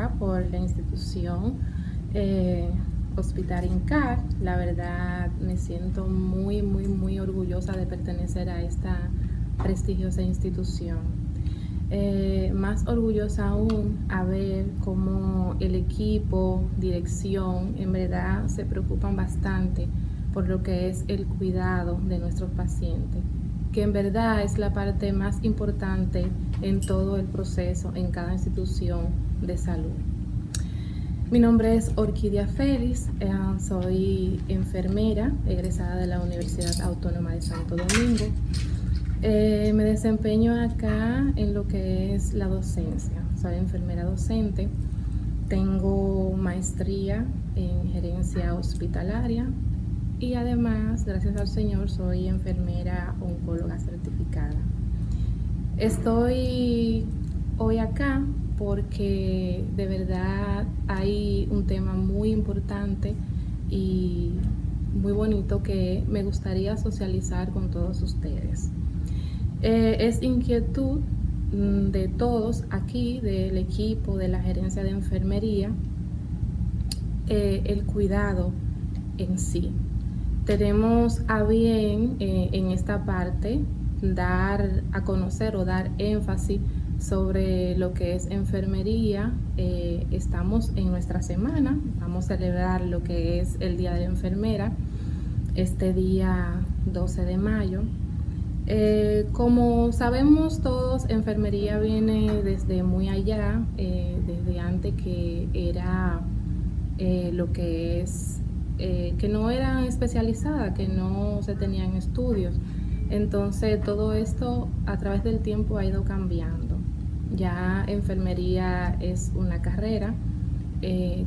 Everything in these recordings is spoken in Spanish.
agradecida por la institución Hospital INCAR. La verdad me siento muy orgullosa de pertenecer a esta prestigiosa institución. Más orgullosa aún a ver cómo el equipo, dirección, en verdad se preocupan bastante por lo que es el cuidado de nuestros pacientes, que en verdad es la parte más importante en todo el proceso en cada institución de salud. Mi nombre es Orquídea Félix, soy enfermera egresada de la Universidad Autónoma de Santo Domingo. Me desempeño acá en lo que es la docencia. Soy enfermera docente, tengo maestría en gerencia hospitalaria y además, gracias al Señor, soy enfermera oncóloga certificada. Estoy hoy acá porque de verdad hay un tema muy importante y muy bonito que me gustaría socializar con todos ustedes. Es inquietud de todos aquí, del equipo, de la gerencia de enfermería, el cuidado en sí. Tenemos a bien en esta parte dar a conocer o dar énfasis sobre lo que es enfermería. Estamos en nuestra semana, vamos a celebrar lo que es el Día de la Enfermera, este día 12 de mayo. Como sabemos todos, enfermería viene desde muy allá, desde antes que era lo que es, que no eran especializadas, que no se tenían estudios. Entonces todo esto a través del tiempo ha ido cambiando. Ya enfermería es una carrera,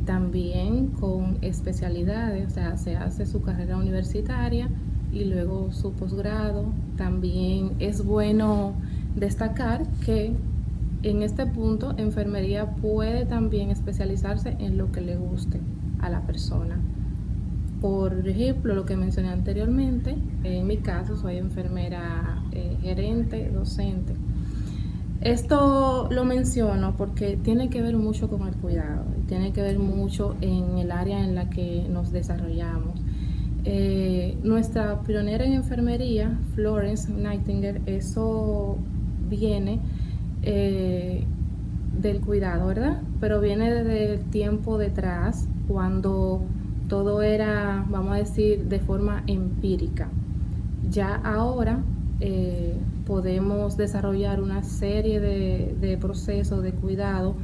también con especialidades, o sea, se hace su carrera universitaria y luego su posgrado. También es bueno destacar que en este punto enfermería puede también especializarse en lo que le guste a la persona. Por ejemplo, lo que mencioné anteriormente, en mi caso soy enfermera gerente, docente. Esto lo menciono porque tiene que ver mucho con el cuidado, tiene que ver mucho en el área en la que nos desarrollamos. Nuestra pionera en enfermería, Florence Nightingale, eso viene del cuidado, ¿verdad? Pero viene desde el tiempo detrás, cuando todo era, vamos a decir, de forma empírica. Ya ahora podemos desarrollar una serie de procesos de cuidado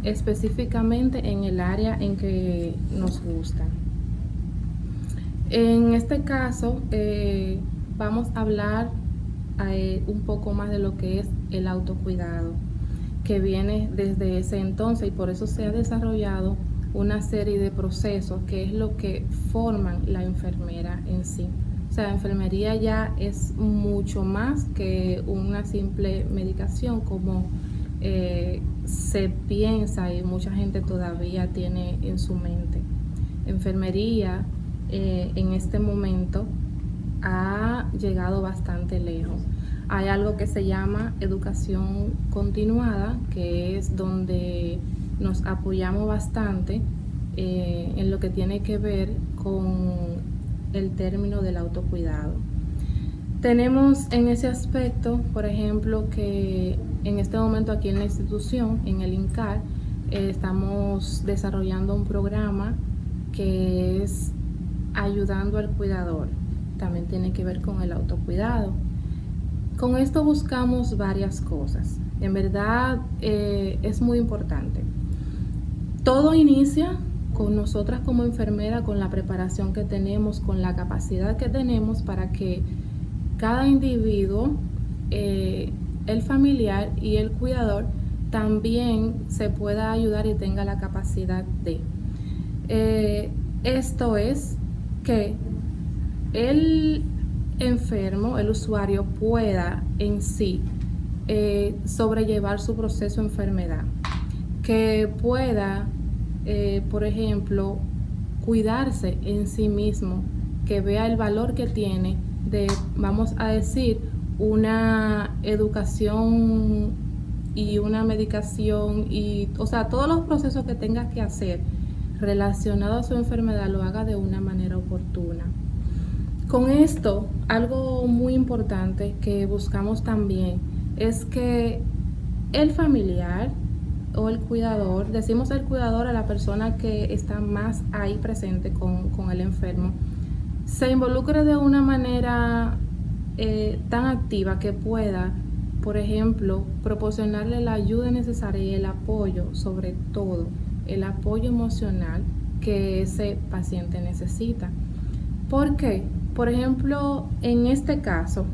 específicamente en el área en que nos gusta. En este caso vamos a hablar un poco más de lo que es el autocuidado, que viene desde ese entonces, y por eso se ha desarrollado una serie de procesos que es lo que forman la enfermera en sí. O sea, la enfermería ya es mucho más que una simple medicación como se piensa y mucha gente todavía tiene en su mente. Enfermería en este momento ha llegado bastante lejos. Hay algo que se llama educación continuada, que es donde nos apoyamos bastante en lo que tiene que ver con el término del autocuidado. Tenemos en ese aspecto, por ejemplo, que en este momento aquí en la institución, en el INCAR, estamos desarrollando un programa que es ayudando al cuidador. También tiene que ver con el autocuidado. Con esto buscamos varias cosas. En verdad es muy importante. Todo inicia con nosotras como enfermera, con la preparación que tenemos, con la capacidad que tenemos para que cada individuo, el familiar y el cuidador también se pueda ayudar y tenga la capacidad de. Esto es que el enfermo, el usuario, pueda en sí sobrellevar su proceso de enfermedad, que pueda, por ejemplo, cuidarse en sí mismo, que vea el valor que tiene de, vamos a decir, una educación y una medicación y, o sea, todos los procesos que tenga que hacer relacionados a su enfermedad lo haga de una manera oportuna. Con esto, algo muy importante que buscamos también es que el familiar o el cuidador, decimos el cuidador a la persona que está más ahí presente con el enfermo, se involucre de una manera tan activa que pueda, por ejemplo, proporcionarle la ayuda necesaria y el apoyo, sobre todo el apoyo emocional que ese paciente necesita. ¿Por qué? Por ejemplo, en este caso,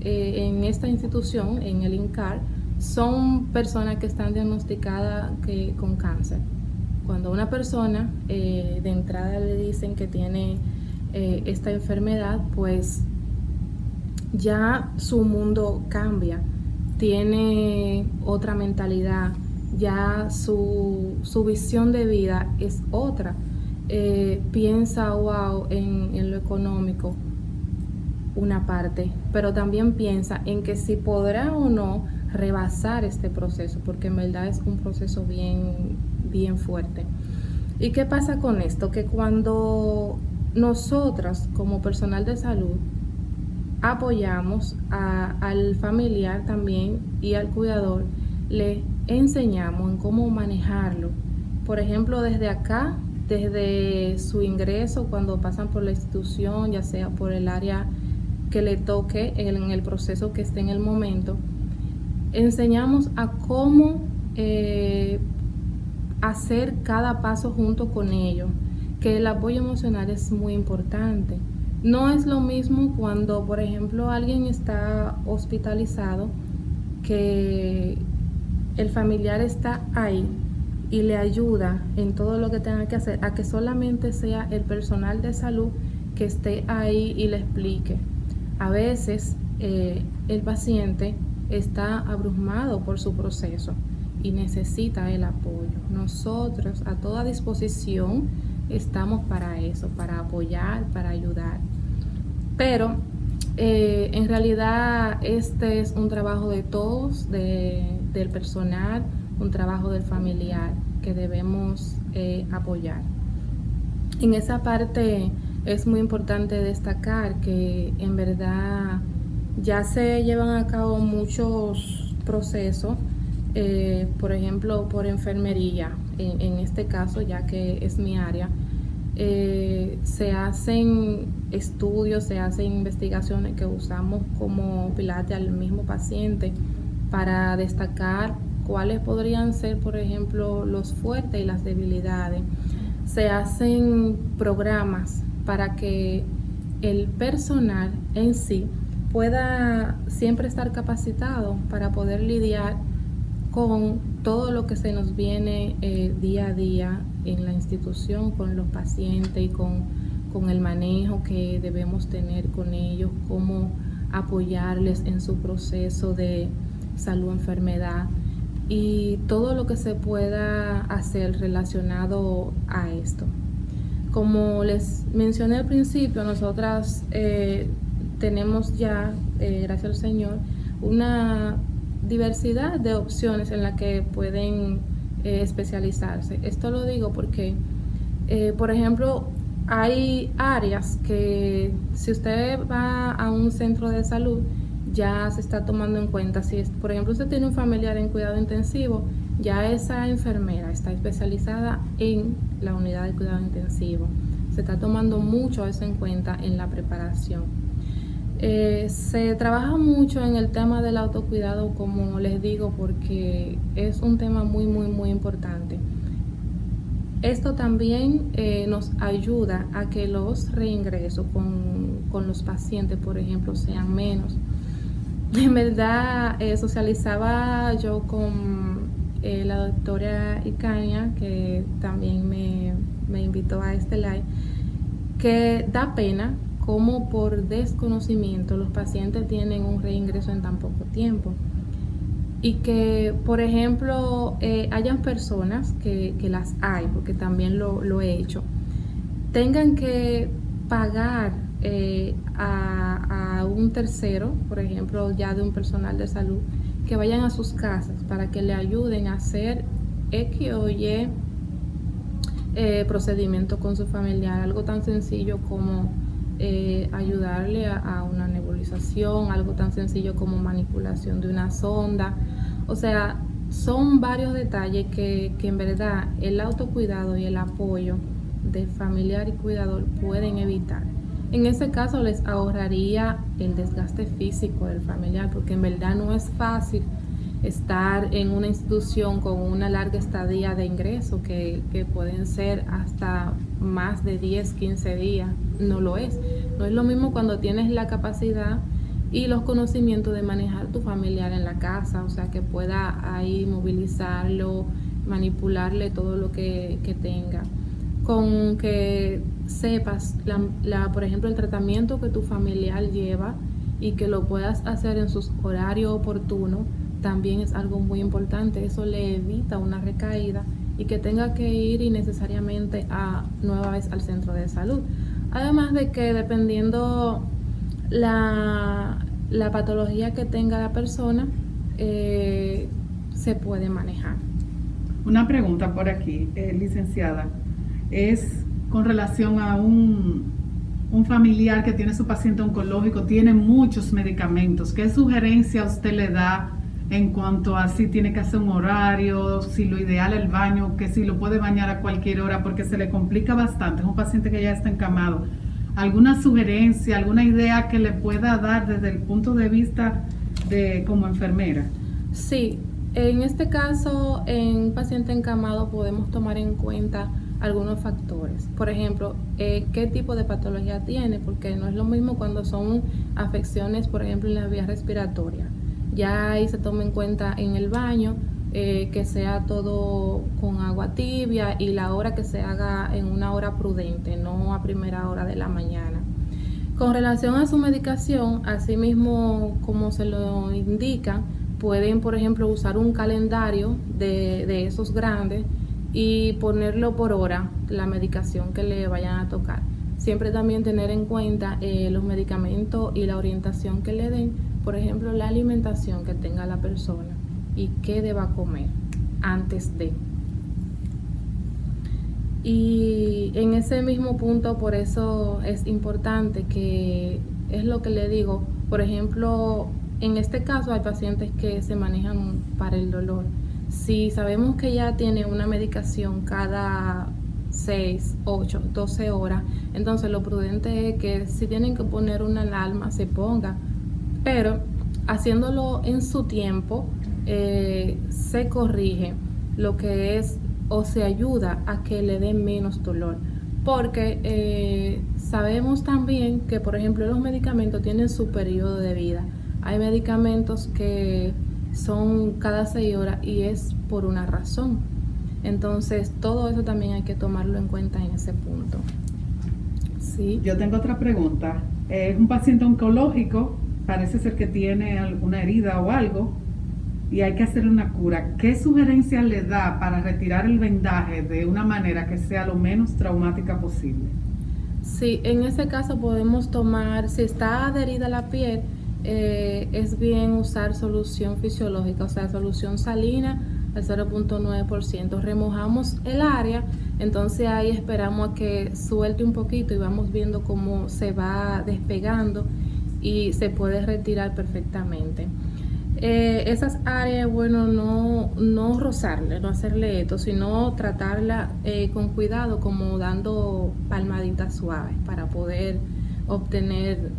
en esta institución, en el INCAR, son personas que están diagnosticadas con cáncer. Cuando una persona de entrada le dicen que tiene esta enfermedad, pues ya su mundo cambia, tiene otra mentalidad, ya su visión de vida es otra. Piensa, wow, en lo económico, una parte, pero también piensa en que si podrá o no rebasar este proceso, porque en verdad es un proceso bien fuerte. ¿Y qué pasa con esto? Que cuando nosotras como personal de salud apoyamos al familiar también y al cuidador, le enseñamos en cómo manejarlo. Por ejemplo, desde acá, desde su ingreso, cuando pasan por la institución, ya sea por el área que le toque en el proceso que esté en el momento, enseñamos a cómo hacer cada paso junto con ellos, que el apoyo emocional es muy importante. No es lo mismo cuando, por ejemplo, alguien está hospitalizado, que el familiar está ahí y le ayuda en todo lo que tenga que hacer, a que solamente sea el personal de salud que esté ahí y le explique. A veces el paciente está abrumado por su proceso y necesita el apoyo. Nosotros a toda disposición estamos para eso, para apoyar, para ayudar. Pero en realidad este es un trabajo de todos, del personal, un trabajo del familiar que debemos apoyar. En esa parte es muy importante destacar que en verdad ya se llevan a cabo muchos procesos, por ejemplo, por enfermería, en este caso, ya que es mi área. Se hacen estudios, se hacen investigaciones que usamos como pilates al mismo paciente para destacar cuáles podrían ser, por ejemplo, los fuertes y las debilidades. Se hacen programas para que el personal en sí pueda siempre estar capacitado para poder lidiar con todo lo que se nos viene día a día en la institución, con los pacientes y con el manejo que debemos tener con ellos, cómo apoyarles en su proceso de salud-enfermedad y todo lo que se pueda hacer relacionado a esto. Como les mencioné al principio, nosotras tenemos ya, gracias al Señor, una diversidad de opciones en las que pueden especializarse. Esto lo digo porque, por ejemplo, hay áreas que si usted va a un centro de salud, ya se está tomando en cuenta. Si, por ejemplo, usted tiene un familiar en cuidado intensivo, ya esa enfermera está especializada en la unidad de cuidado intensivo. Se está tomando mucho eso en cuenta en la preparación. Se trabaja mucho en el tema del autocuidado, como les digo, porque es un tema muy importante. Esto también nos ayuda a que los reingresos con los pacientes, por ejemplo, sean menos. En verdad, socializaba yo con la doctora Icaña, que también me invitó a este live, que da pena como por desconocimiento los pacientes tienen un reingreso en tan poco tiempo. Y que, por ejemplo, hayan personas que las hay, porque también lo he hecho, tengan que pagar a un tercero, por ejemplo, ya de un personal de salud, que vayan a sus casas para que le ayuden a hacer X o Y procedimiento con su familiar, algo tan sencillo como ayudarle a una nebulización, algo tan sencillo como manipulación de una sonda. O sea, son varios detalles que en verdad el autocuidado y el apoyo de familiar y cuidador pueden evitar. En ese caso les ahorraría el desgaste físico del familiar, porque en verdad no es fácil estar en una institución con una larga estadía de ingreso que pueden ser hasta más de 10, 15 días. No lo es. No es lo mismo cuando tienes la capacidad y los conocimientos de manejar tu familiar en la casa, o sea, que pueda ahí movilizarlo, manipularle todo lo que tenga. Con que sepas, por ejemplo, el tratamiento que tu familiar lleva y que lo puedas hacer en sus horarios oportunos, también es algo muy importante. Eso le evita una recaída y que tenga que ir innecesariamente nueva vez al centro de salud. Además de que dependiendo la patología que tenga la persona, se puede manejar. Una pregunta por aquí, licenciada, es con relación a un familiar que tiene su paciente oncológico, tiene muchos medicamentos. ¿Qué sugerencia usted le da en cuanto a si tiene que hacer un horario, si lo ideal es el baño, que si lo puede bañar a cualquier hora, porque se le complica bastante? Es un paciente que ya está encamado. ¿Alguna sugerencia, alguna idea que le pueda dar desde el punto de vista de como enfermera? Sí, en este caso, en un paciente encamado podemos tomar en cuenta algunos factores. Por ejemplo, qué tipo de patología tiene, porque no es lo mismo cuando son afecciones, por ejemplo, en la vía respiratoria. Ya ahí se toma en cuenta en el baño, que sea todo con agua tibia y la hora que se haga en una hora prudente, no a primera hora de la mañana. Con relación a su medicación, así mismo como se lo indica, pueden, por ejemplo, usar un calendario de esos grandes y ponerlo por hora, la medicación que le vayan a tocar. Siempre también tener en cuenta los medicamentos y la orientación que le den, por ejemplo, la alimentación que tenga la persona y qué deba comer antes de. Y en ese mismo punto, por eso es importante que, es lo que le digo, por ejemplo, en este caso hay pacientes que se manejan para el dolor. Si sabemos que ya tiene una medicación cada 6, 8, 12 horas, entonces lo prudente es que si tienen que poner una alarma, se ponga, pero haciéndolo en su tiempo, se corrige lo que es o se ayuda a que le dé menos dolor, porque sabemos también que, por ejemplo, los medicamentos tienen su periodo de vida. Hay medicamentos que son cada 6 horas y es por una razón. Entonces, todo eso también hay que tomarlo en cuenta en ese punto. Sí. Yo tengo otra pregunta. Es un paciente oncológico, parece ser que tiene alguna herida o algo y hay que hacerle una cura. ¿Qué sugerencia le da para retirar el vendaje de una manera que sea lo menos traumática posible? Sí, en ese caso podemos tomar, si está adherida a la piel, es bien usar solución fisiológica, o sea, solución salina al 0.9%. Remojamos el área, entonces ahí esperamos a que suelte un poquito y vamos viendo cómo se va despegando y se puede retirar perfectamente. Esas áreas, bueno, no rozarle, no hacerle esto, sino tratarla con cuidado, como dando palmaditas suaves para poder obtener,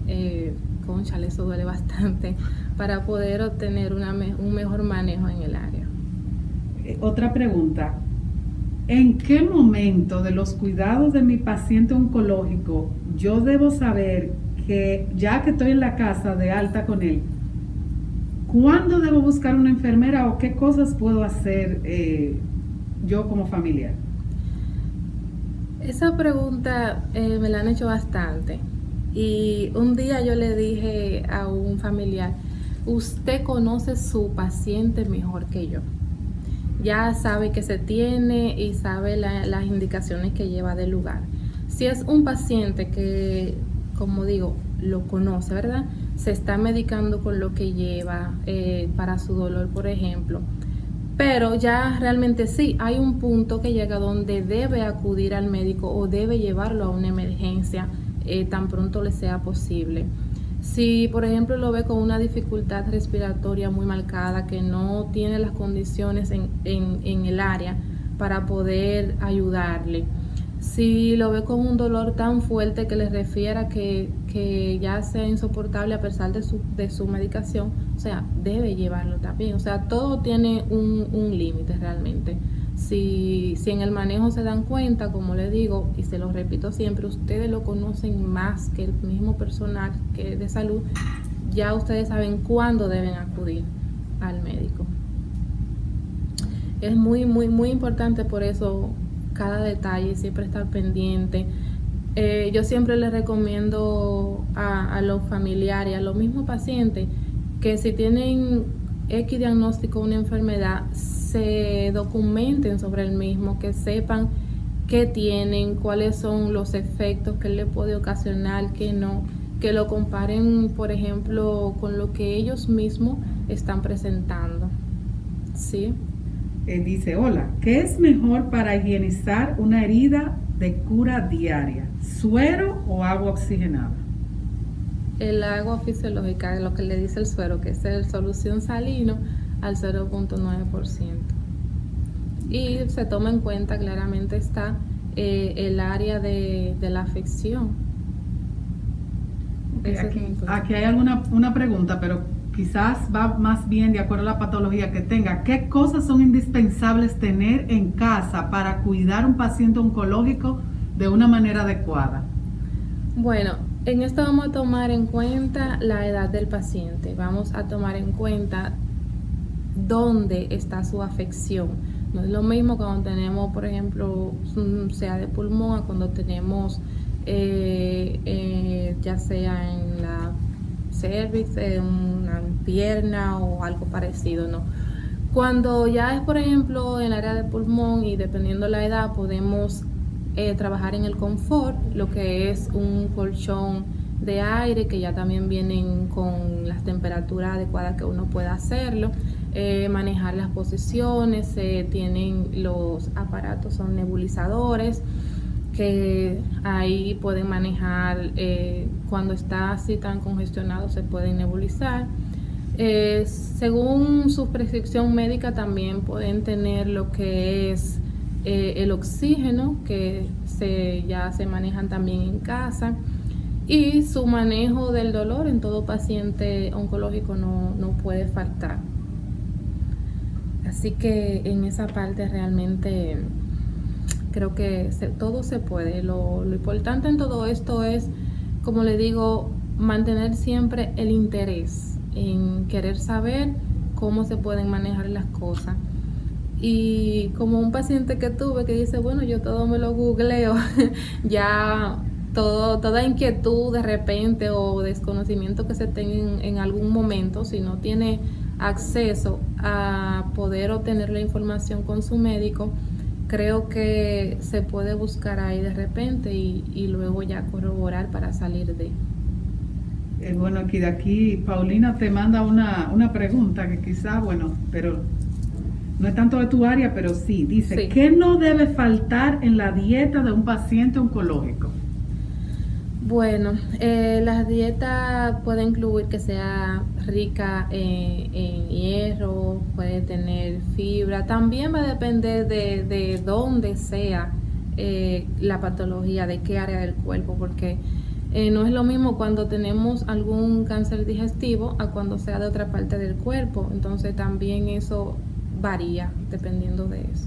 cónchale, eso duele bastante, para poder obtener un mejor manejo en el área. Otra pregunta. ¿En qué momento de los cuidados de mi paciente oncológico yo debo saber que ya que estoy en la casa de alta con él, cuándo debo buscar una enfermera o qué cosas puedo hacer yo como familiar? Esa pregunta me la han hecho bastante. Y un día yo le dije a un familiar, usted conoce su paciente mejor que yo. Ya sabe qué se tiene y sabe las indicaciones que lleva del lugar. Si es un paciente que, como digo, lo conoce, ¿verdad? se está medicando con lo que lleva para su dolor, por ejemplo. Pero ya realmente sí, hay un punto que llega donde debe acudir al médico o debe llevarlo a una emergencia tan pronto le sea posible. Si, por ejemplo, lo ve con una dificultad respiratoria muy marcada, que no tiene las condiciones en el área para poder ayudarle. Si lo ve con un dolor tan fuerte que le refiera que ya sea insoportable a pesar de su medicación, o sea, debe llevarlo también. O sea, todo tiene un límite realmente. Si en el manejo se dan cuenta, como le digo, y se lo repito siempre, ustedes lo conocen más que el mismo personal que de salud, ya ustedes saben cuándo deben acudir al médico. Es muy, muy, muy importante por eso cada detalle, siempre estar pendiente. Yo siempre les recomiendo a los familiares, a los mismos pacientes, que si tienen X diagnóstico de una enfermedad, se documenten sobre el mismo, que sepan qué tienen, cuáles son los efectos que le puede ocasionar, que no, que lo comparen, por ejemplo, con lo que ellos mismos están presentando. ¿Sí? Dice, hola, ¿qué es mejor para higienizar una herida de cura diaria? ¿Suero o agua oxigenada? El agua fisiológica, lo que le dice el suero, que es el solución salino al 0.9%. Y se toma en cuenta, claramente está el área de la afección. Aquí hay una pregunta, pero quizás va más bien de acuerdo a la patología que tenga. ¿Qué cosas son indispensables tener en casa para cuidar a un paciente oncológico de una manera adecuada? Bueno, en esto vamos a tomar en cuenta la edad del paciente. Vamos a tomar en cuenta dónde está su afección. No es lo mismo cuando tenemos, por ejemplo, sea de pulmón, a cuando tenemos ya sea en la cervix, en una pierna o algo parecido, ¿no? Cuando ya es, por ejemplo, en el área de pulmón y dependiendo la edad, podemos trabajar en el confort, lo que es un colchón de aire, que ya también vienen con las temperaturas adecuadas que uno pueda hacerlo, manejar las posiciones, tienen los aparatos, son nebulizadores, que ahí pueden manejar cuando está así tan congestionado, se pueden nebulizar. Según su prescripción médica también pueden tener lo que es el oxígeno, que ya se manejan también en casa, y su manejo del dolor en todo paciente oncológico no puede faltar. Así que en esa parte realmente creo que todo se puede. Lo importante en todo esto es, como le digo, mantener siempre el interés en querer saber cómo se pueden manejar las cosas. Y como un paciente que tuve que dice, bueno, yo todo me lo googleo, ya toda inquietud de repente o desconocimiento que se tenga en algún momento, si no tiene acceso a poder obtener la información con su médico, creo que se puede buscar ahí de repente y luego ya corroborar para salir de. Bueno, de aquí Paulina te manda una pregunta que quizá, bueno, pero no es tanto de tu área, pero sí, dice, Sí. ¿qué no debe faltar en la dieta de un paciente oncológico? Bueno, la dieta puede incluir que sea rica en hierro, puede tener fibra, también va a depender de dónde sea la patología, de qué área del cuerpo, porque no es lo mismo cuando tenemos algún cáncer digestivo a cuando sea de otra parte del cuerpo, entonces también eso varía dependiendo de eso.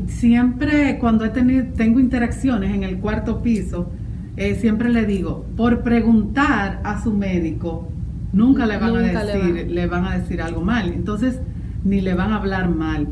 Siempre cuando tengo interacciones en el cuarto piso, siempre le digo, por preguntar a su médico, nunca le van a decir algo mal, entonces ni le van a hablar mal.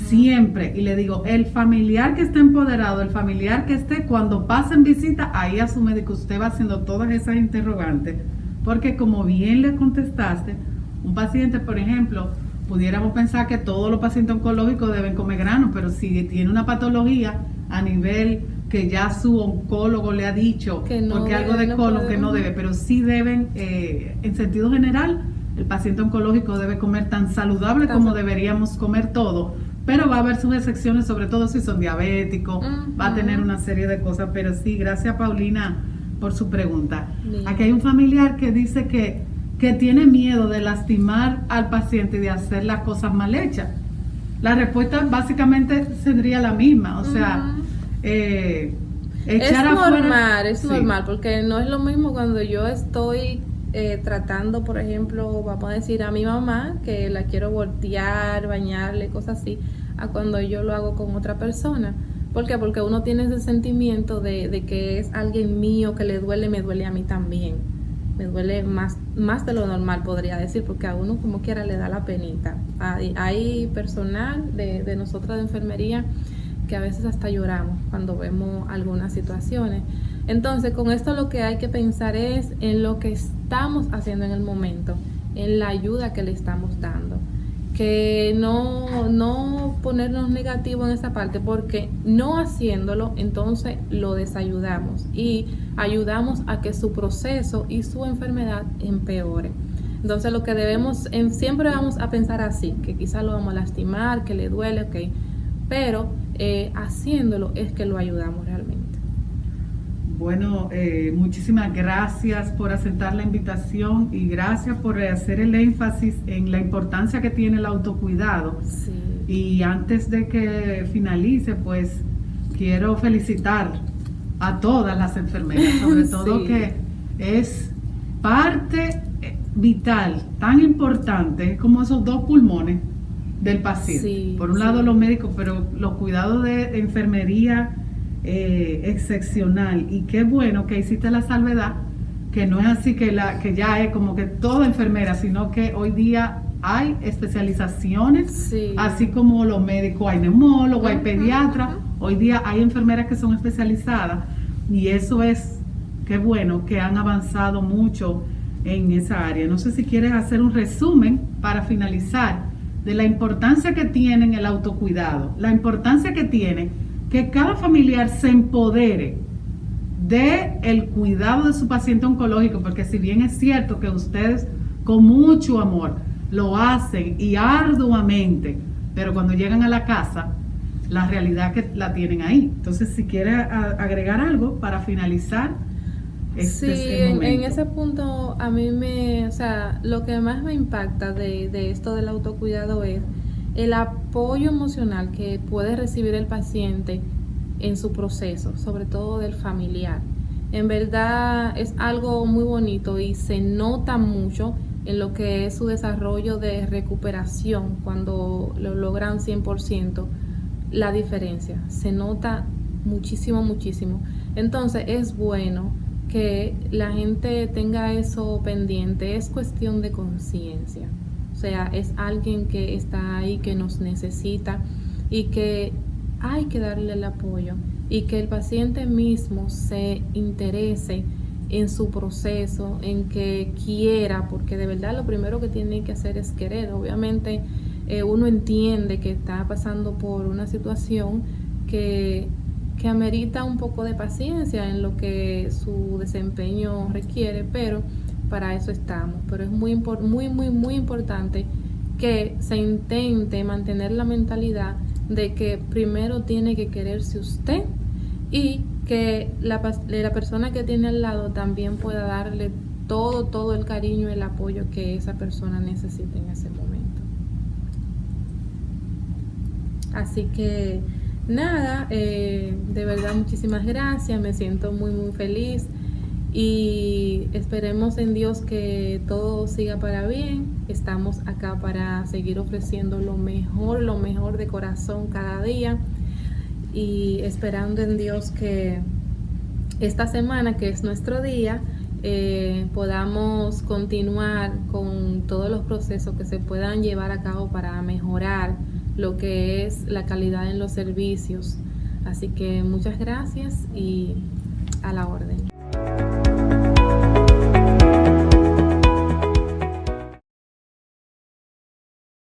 Siempre, y le digo, el familiar que esté empoderado, el familiar que esté, cuando pasen visita, ahí a su médico, usted va haciendo todas esas interrogantes, porque como bien le contestaste, un paciente, por ejemplo, pudiéramos pensar que todos los pacientes oncológicos deben comer granos, pero si tiene una patología a nivel que ya su oncólogo le ha dicho, Que no porque algo debe, de no colon puede. que no debe, pero sí deben, en sentido general, el paciente oncológico debe comer tan saludable como deberíamos comer todo, pero va a haber sus excepciones, sobre todo si son diabéticos, va a tener una serie de cosas, pero sí, gracias Paulina por su pregunta. Bien. Aquí hay un familiar que dice que tiene miedo de lastimar al paciente y de hacer las cosas mal hechas. La respuesta básicamente sería la misma, o sea, es echar afuera. normal, es Sí. normal, porque no es lo mismo cuando yo estoy tratando, por ejemplo, vamos a decir a mi mamá, que la quiero voltear, bañarle, cosas así, a cuando yo lo hago con otra persona. ¿Por qué? Porque uno tiene ese sentimiento de que es alguien mío, que le duele, me duele a mí también. Me duele más de lo normal, podría decir, porque a uno como quiera le da la penita. Hay personal de nosotros de enfermería que a veces hasta lloramos cuando vemos algunas situaciones. Entonces, con esto lo que hay que pensar es en lo que estamos haciendo en el momento, en la ayuda que le estamos dando. Que no ponernos negativo en esa parte, porque no haciéndolo, entonces lo desayudamos y ayudamos a que su proceso y su enfermedad empeore. Entonces lo que debemos, siempre vamos a pensar así, que quizás lo vamos a lastimar, que le duele, ok, pero haciéndolo es que lo ayudamos realmente. Bueno, muchísimas gracias por aceptar la invitación y gracias por hacer el énfasis en la importancia que tiene el autocuidado. Sí. Y antes de que finalice, pues quiero felicitar a todas las enfermeras, sobre todo Sí. que es parte vital, tan importante como esos dos pulmones del paciente. Sí, Por un sí. lado los médicos, pero los cuidados de enfermería excepcional, y qué bueno que hiciste la salvedad, que no es así que ya es como que toda enfermera, sino que hoy día hay especializaciones, Sí. así como los médicos, hay neumólogos, hay Ujú, pediatras, ujú. hoy día hay enfermeras que son especializadas, y eso es, qué bueno que han avanzado mucho en esa área. No sé si quieres hacer un resumen para finalizar de la importancia que tiene en el autocuidado, la importancia que tiene que cada familiar se empodere de el cuidado de su paciente oncológico, porque si bien es cierto que ustedes con mucho amor lo hacen y arduamente, pero cuando llegan a la casa, la realidad que la tienen ahí. Entonces, si quieres agregar algo para finalizar, este Sí, es el momento. en ese punto a mí o sea, lo que más me impacta de esto del autocuidado es el apoyo emocional que puede recibir el paciente en su proceso, sobre todo del familiar. En verdad es algo muy bonito y se nota mucho en lo que es su desarrollo de recuperación cuando lo logran 100%, la diferencia. Se nota muchísimo, muchísimo. Entonces es bueno que la gente tenga eso pendiente, es cuestión de conciencia. O sea, es alguien que está ahí, que nos necesita y que hay que darle el apoyo y que el paciente mismo se interese en su proceso, en que quiera, porque de verdad lo primero que tiene que hacer es querer. Obviamente uno entiende que está pasando por una situación que amerita un poco de paciencia en lo que su desempeño requiere, pero para eso estamos. Pero es muy importante que se intente mantener la mentalidad de que primero tiene que quererse usted y que la persona que tiene al lado también pueda darle todo el cariño y el apoyo que esa persona necesite en ese momento. Así que nada, de verdad muchísimas gracias, me siento muy feliz y esperemos en Dios que todo siga para bien. Estamos acá para seguir ofreciendo lo mejor de corazón cada día y esperando en Dios que esta semana, que es nuestro día, podamos continuar con todos los procesos que se puedan llevar a cabo para mejorar lo que es la calidad en los servicios. Así que muchas gracias y a la orden.